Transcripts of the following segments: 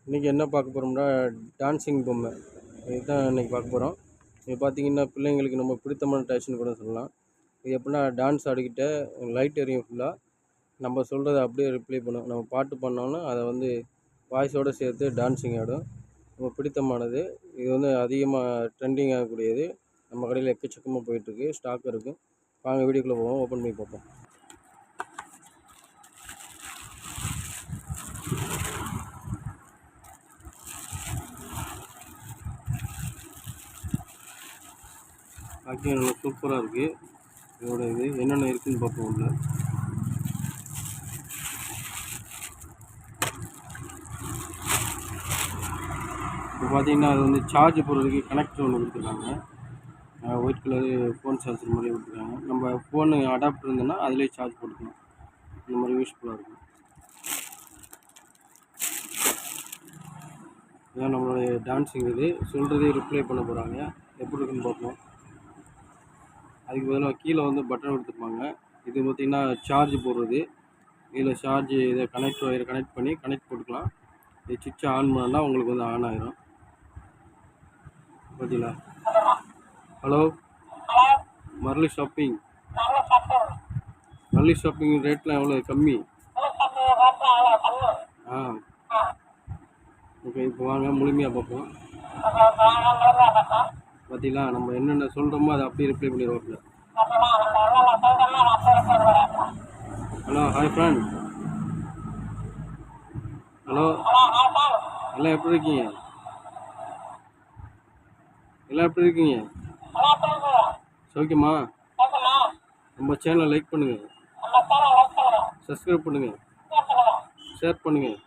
இன்றைக்கி என்ன பார்க்க போகிறோம்னா டான்ஸிங் பொம்மை இதுதான் இன்றைக்கி பார்க்க போகிறோம். இது பார்த்திங்கன்னா பிள்ளைங்களுக்கு நம்ம பிடித்தமான டான்ஸ்னு கூட சொல்லலாம். இது எப்படின்னா டான்ஸ் ஆடிக்கிட்ட லைட் எரியும் ஃபுல்லாக. நம்ம சொல்கிறத அப்படியே ரிப்ளை பண்ணும். நம்ம பாட்டு பண்ணோன்னா அதை வந்து வாய்ஸோடு சேர்த்து டான்ஸிங் ஆடும். ரொம்ப பிடித்தமானது. இது வந்து அதிகமாக ட்ரெண்டிங் ஆகக்கூடியது. நம்ம கடையில் எக்கச்சக்கமாக போயிட்டுருக்கு, ஸ்டாக் இருக்குது. வாங்க வீடியோக்குள்ளே போவோம், ஓப்பன் பண்ணி பார்ப்போம். பார்க்க நல்லா சூப்பராக இருக்குது. இதோட இது என்னென்ன இருக்குதுன்னு பார்ப்போம். உள்ள இப்போ பார்த்தீங்கன்னா அது வந்து சார்ஜ் போடுறதுக்கு கனெக்டர் ஒன்று கொடுத்துருக்காங்க. ஒயிட் கலரு ஃபோன் சார்ஜர் மாதிரி கொடுத்துருக்காங்க. நம்ம ஃபோனு அடாப்டர் இருந்ததுன்னா அதிலே சார்ஜ் போட்டுக்கலாம். இந்த மாதிரி யூஸ்ஃபுல்லாக இருக்கும். இதான் நம்மளுடைய டான்ஸிங். இது சொல்கிறதே ரிப்ளை பண்ண போகிறாங்க. எப்படி இருக்குன்னு பார்ப்போம். அதுக்கு பதிலாக கீழே வந்து பட்டன் கொடுத்துருப்பாங்க. இது பார்த்திங்கன்னா சார்ஜ் போடுறது. இதில் சார்ஜ் இதை ஒயரை கனெக்ட் பண்ணி போட்டுக்கலாம். இது சுவிட்சை ஆன் பண்ணால் உங்களுக்கு வந்து ஆன் ஆகிரும். பார்த்தீங்களா? ஹலோ, மரளி ஷாப்பிங். மரளி ஷாப்பிங் ரேட்லாம் எவ்வளோ கம்மி? ஓகே, இப்போ வாங்க முழுமையாக பார்ப்போம். பார்த்தீங்களா, நம்ம என்னென்ன சொல்கிறோமோ அதை அப்படியே ரிப்ளை பண்ணிடுவோம். Hello, hi friend. ஹலோ, எல்லாம் எப்படி இருக்கீங்க? சௌக்கியமா? நம்ம சேனலை லைக் பண்ணுங்கள், சப்ஸ்கிரைப் பண்ணுங்கள், ஷேர் பண்ணுங்கள்.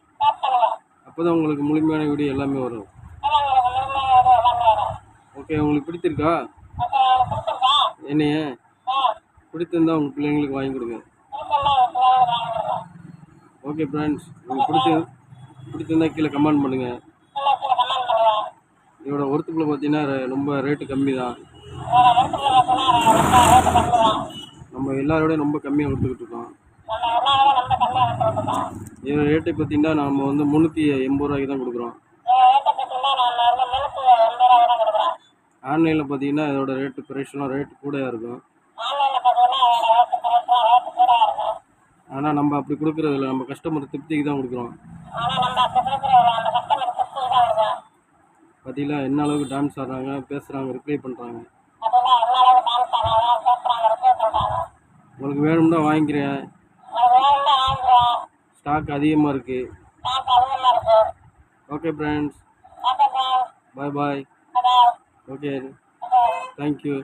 அப்போ தான் உங்களுக்கு முழுமையான வீடியோ எல்லாமே வரும். ஓகே, உங்களுக்கு பிடித்திருக்கா? என்னைய பிடித்திருந்தா உங்கள் பிள்ளைங்களுக்கு வாங்கி கொடுங்க. ஓகே ஃப்ரெண்ட்ஸ், உங்களுக்கு பிடிச்சிருந்தா கீழே கமெண்ட் பண்ணுங்கள். இதோட ஒருத்துக்குள்ள பார்த்தீங்கன்னா ரொம்ப ரேட்டு கம்மி தான். நம்ம எல்லாரோடையும் ரொம்ப கம்மியாக கொடுத்துக்கிட்டு இருக்கோம். இதோட ரேட்டை பார்த்தீங்கன்னா நம்ம வந்து 380 ரூபாய்க்கு தான் கொடுக்குறோம். ஆன்லைனில் பார்த்தீங்கன்னா இதோட ரேட்டு ப்ரைஸ்லாம் ரேட்டு கூடயாக இருக்கும். ஆனால் நம்ம அப்படி கொடுக்குறதில்ல, நம்ம கஸ்டமர் திருப்திக்கு தான் கொடுக்குறோம். பார்த்தீங்களா என்ன அளவுக்கு டான்ஸ் ஆடுறாங்க, பேசுகிறாங்க, ரிப்ளை பண்ணுறாங்க. உங்களுக்கு வேணும்னா வாங்கிக்கிறேன். ஸ்டாக் அதிகமாக இருக்குது. Okay friends, bye bye. Okay, thank you.